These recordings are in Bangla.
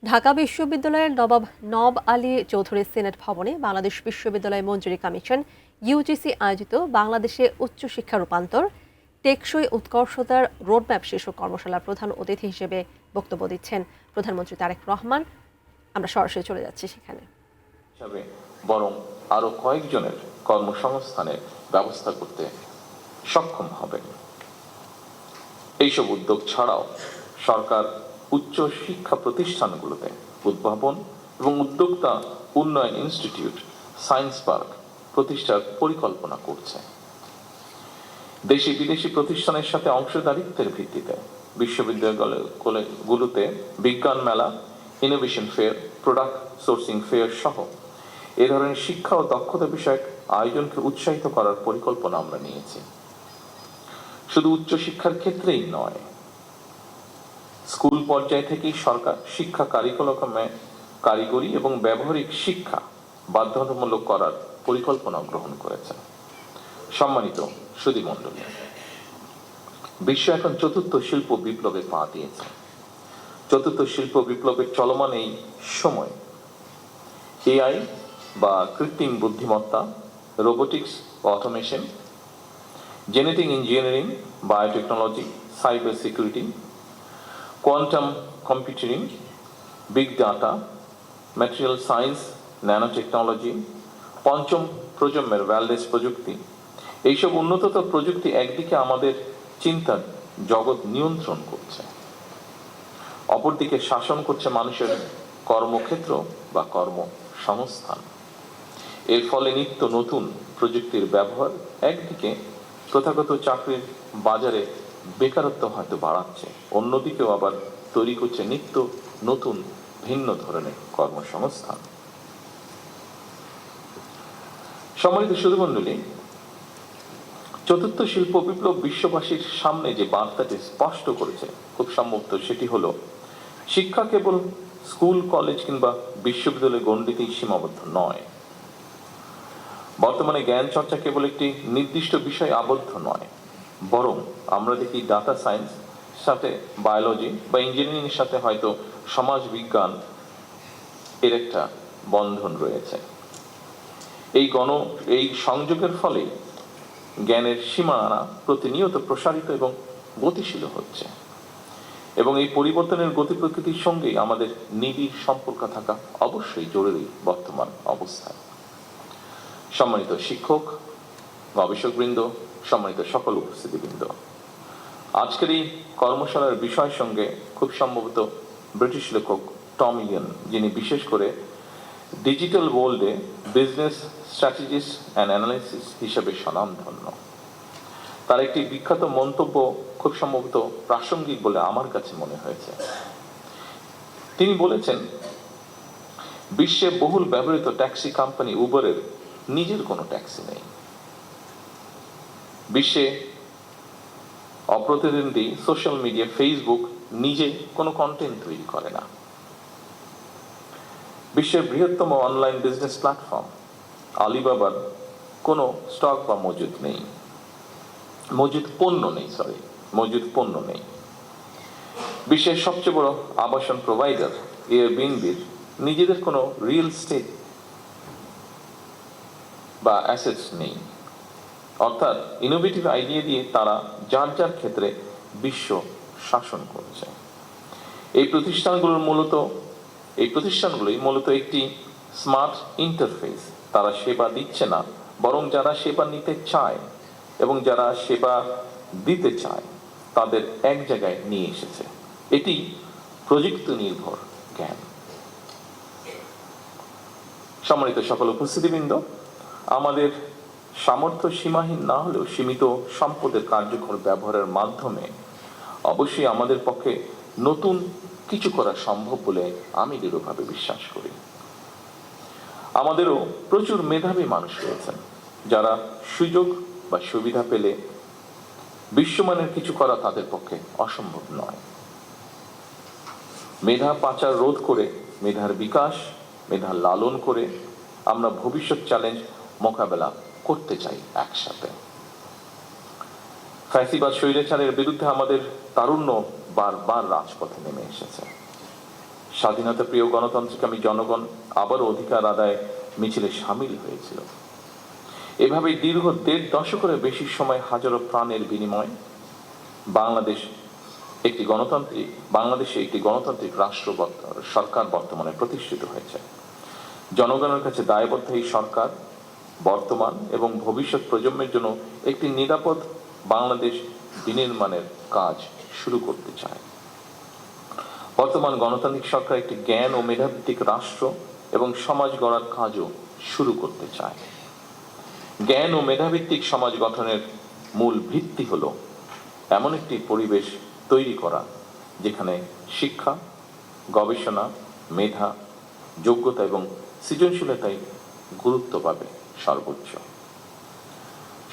ঢাকা বিশ্ববিদ্যালয়ের নব আলী চৌধুরী সিনেট ভবনে বাংলাদেশ বিশ্ববিদ্যালয় মঞ্জুরি কমিশন ইউজিসি আয়োজিত বাংলাদেশে উচ্চশিক্ষা রূপান্তর টেকসই উৎকর্ষতার রোডম্যাপ শীর্ষক কর্মশালার প্রধান অতিথি হিসেবে বক্তব্য দিচ্ছেন প্রধানমন্ত্রী তারেক রহমান। আমরা সরাসরি চলে যাচ্ছি সেখানে। বরং আরো কয়েকজনের কর্মসংস্থানের ব্যবস্থা করতে সক্ষম হবে। এইসব উদ্যোগ ছাড়াও সরকার উচ্চ শিক্ষা প্রতিষ্ঠানগুলোতে উদ্ভাবন এবং উদ্যোক্তা উন্নয়ন ইনস্টিটিউট, সায়েন্স পার্ক প্রতিষ্ঠার পরিকল্পনা করছে। দেশি বিদেশি প্রতিষ্ঠানের সাথে অংশীদারিত্বের ভিত্তিতে বিশ্ববিদ্যালয়গুলোতে বিজ্ঞান মেলা, innovation fair, product sourcing fair সহ এ ধরনের শিক্ষা ও দক্ষতা বিষয়ক আয়োজনকে উৎসাহিত করার পরিকল্পনা আমরা নিয়েছি। শুধু উচ্চশিক্ষার ক্ষেত্রেই নয়, স্কুল পর্যায় থেকেই সরকার শিক্ষা কারিকুলামে কারিগরি এবং ব্যবহারিক শিক্ষা বাধ্যতামূলক করার পরিকল্পনা গ্রহণ করেছে। সম্মানিত সুধীমণ্ডলী, বিশ্ব এখন চতুর্থ শিল্প বিপ্লবে পা দিয়েছে। চতুর্থ শিল্প বিপ্লবের চলমান এই সময় এআই বা কৃত্রিম বুদ্ধিমত্তা, রোবোটিক্স বা automation, genetic engineering, biotechnology, cyber security, quantum computing, big data, material science, nano technology, পঞ্চম প্রজন্মের ওয়্যারলেস প্রযুক্তি, এইসব উন্নততর প্রযুক্তি একদিকে আমাদের চিন্তার জগৎ নিয়ন্ত্রণ করছে, অপরদিকে শাসন করছে মানুষের কর্মক্ষেত্র বা কর্মসংস্থান। এর ফলে নিত্য নতুন প্রযুক্তির ব্যবহার একদিকে প্রথাগত চাকরির বাজারে বেকারত্ব হয়তো বাড়াচ্ছে, অন্যদিকেও আবার তৈরি করছে নিত্য নতুন ভিন্ন ধরনের কর্মসংস্থান। সম্মানিত সুধীমণ্ডলী, চতুর্থ শিল্প বিপ্লব বিশ্ববাসীর সামনে যে বার্তাটি স্পষ্ট করেছে, খুব সম্ভবত সেটি হলো শিক্ষা কেবল স্কুল, কলেজ কিংবা বিশ্ববিদ্যালয় গণ্ডিতেই সীমাবদ্ধ নয়। বর্তমানে জ্ঞান চর্চা কেবল একটি নির্দিষ্ট বিষয় আবদ্ধ নয়, বরং আমরা দেখি ডাটা সায়েন্স সাথে বায়োলজি বা ইঞ্জিনিয়ারিং এর সাথে হয়তো সমাজ বিজ্ঞান এর একটা বন্ধন রয়েছে। এই সংযোগের ফলে জ্ঞানের সীমানা প্রতিনিয়ত প্রসারিত এবং গতিশীল হচ্ছে, এবং এই পরিবর্তনের গতি প্রকৃতির সঙ্গে আমাদের নিবিড় সম্পর্ক থাকা অবশ্যই জরুরি বর্তমান অবস্থায়। সম্মানিত শিক্ষক, গবেষকবৃন্দ, সম্মানিত সকল উপস্থিতিবৃন্দ, আজকের এই কর্মশালার বিষয়ের সঙ্গে খুব সম্ভবত ব্রিটিশ লেখক টম ইলিয়ন, যিনি বিশেষ করে ডিজিটাল ওয়ার্ল্ডে বিজনেস স্ট্র্যাটেজিস্ট অ্যান্ড অ্যানালাইসিস হিসেবে স্বনামধন্য, তার একটি বিখ্যাত মন্তব্য খুব সম্ভবত প্রাসঙ্গিক বলে আমার কাছে মনে হয়েছে। তিনি বলেছেন, বিশ্বে বহুল ব্যবহৃত ট্যাক্সি কোম্পানি উবারের নিজের কোনো ট্যাক্সি নেই। বিশ্বে অপ্রতিদ্বন্দ্বী সোশ্যাল মিডিয়া ফেসবুক নিজে কোনো কন্টেন্ট তৈরি করে না। বিশ্বের বৃহত্তম অনলাইন বিজনেস প্ল্যাটফর্ম আলিবাবার কোনো স্টক বা মজুদ পণ্য নেই। বিশ্বের সবচেয়ে বড় আবাসন প্রোভাইডার এয়ারবিএনবির নিজেদের কোনো রিয়েল এস্টেট বা অ্যাসেটস নেই। অর্থাৎ ইনোভেটিভ আইডিয়া দিয়ে তারা যার যার ক্ষেত্রে বিশ্ব শাসন করছে। এই প্রতিষ্ঠানগুলোই মূলত একটি স্মার্ট ইন্টারফেস। তারা সেবা দিচ্ছে না, বরং যারা সেবা নিতে চায় এবং যারা সেবা দিতে চায় তাদের এক জায়গায় নিয়ে এসেছে। এটি প্রযুক্তি নির্ভর জ্ঞান। সম্মানিত সকল উপস্থিতিবৃন্দ, আমাদের সামর্থ্য সীমাহীন না হলেও সীমিত সম্পদের কার্যকর ব্যবহারের মাধ্যমে অবশ্যই আমাদের পক্ষে নতুন কিছু করা সম্ভব বলে আমি দৃঢ়ভাবে বিশ্বাস করি। আমাদেরও প্রচুর মেধাবী মানুষ রয়েছেন যারা সুযোগ বা সুবিধা পেলে বিশ্বমানের কিছু করা তাদের পক্ষে অসম্ভব নয়। মেধা পাচার রোধ করে, মেধার বিকাশ, মেধা লালন করে আমরা ভবিষ্যৎ চ্যালেঞ্জ মোকাবেলা করতে চাই একসাথে। ফ্যাসিবাদ স্বৈরাচারের বিরুদ্ধে আমাদের তারুণ্য বারবার রাজপথে নেমে এসেছে। স্বাধীনতা প্রিয় গণতান্ত্রিকামী জনগণ আবারও অধিকার আদায় মিছিলে সামিল হয়েছিল। এভাবে দীর্ঘ ১.৫ দশকের বেশি সময় হাজারো প্রাণের বিনিময়ে বাংলাদেশে একটি গণতান্ত্রিক রাষ্ট্র সরকার বর্তমানে প্রতিষ্ঠিত হয়েছে। জনগণের কাছে দায়বদ্ধ এই সরকার বর্তমান এবং ভবিষ্যৎ প্রজন্মের জন্য একটি নিরাপদ বাংলাদেশ বিনির্মাণের কাজ শুরু করতে চায়। বর্তমান গণতান্ত্রিক সরকার একটি জ্ঞান ও মেধাভিত্তিক রাষ্ট্র এবং সমাজ গড়ার কাজও শুরু করতে চায়। জ্ঞান ও মেধাভিত্তিক সমাজ গঠনের মূল ভিত্তি হলো এমন একটি পরিবেশ তৈরি করা যেখানে শিক্ষা, গবেষণা, মেধা, যোগ্যতা এবং সৃজনশীলতায় গুরুত্ব পাবে সর্বোচ্চ।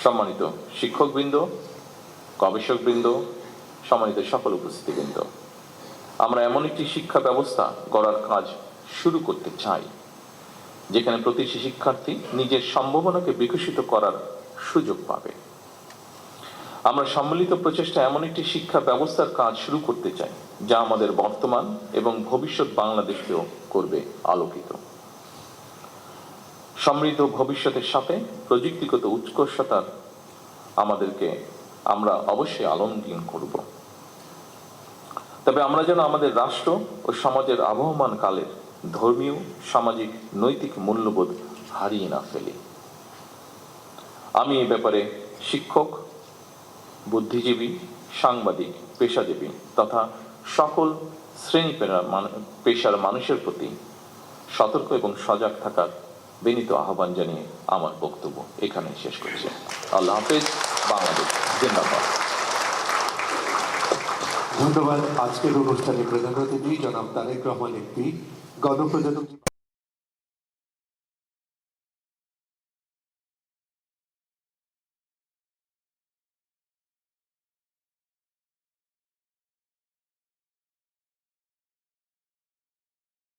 সম্মানিত শিক্ষকবৃন্দ, গবেষকবৃন্দ, সম্মানিত সকল উপস্থিতিবৃন্দ, আমরা এমন একটি শিক্ষা ব্যবস্থা গড়ার কাজ শুরু করতে চাই যেখানে প্রতিটি শিক্ষার্থী নিজের সম্ভাবনাকে বিকশিত করার সুযোগ পাবে। আমরা সম্মিলিত প্রচেষ্টা এমন একটি শিক্ষা ব্যবস্থার কাজ শুরু করতে চাই যা আমাদের বর্তমান এবং ভবিষ্যৎ বাংলাদেশকেও করবে আলোকিত। সমৃদ্ধ ভবিষ্যতের সাথে প্রযুক্তিগত উৎকর্ষতার আমরা অবশ্যই আলিঙ্গন করব। তবে আমরা যেন আমাদের রাষ্ট্র ও সমাজের আবহমান কালের ধর্মীয়, সামাজিক, নৈতিক মূল্যবোধ হারিয়ে না ফেলি। আমি এ ব্যাপারে শিক্ষক, বুদ্ধিজীবী, সাংবাদিক, পেশাজীবী তথা সকল শ্রেণী পেশার মানুষের প্রতি সতর্ক এবং সজাগ থাকার বিনীত আহ্বান জানিয়ে আমার বক্তব্য এখানে শেষ করছি। আল্লাহ হাফেজ। বাংলাদেশ জিন্দাবাদ। ধন্যবাদ। আজকের অনুষ্ঠানে প্রধান অতিথি জনাব তারেক রহমান এমপি, গণপ্রজাতন্ত্রী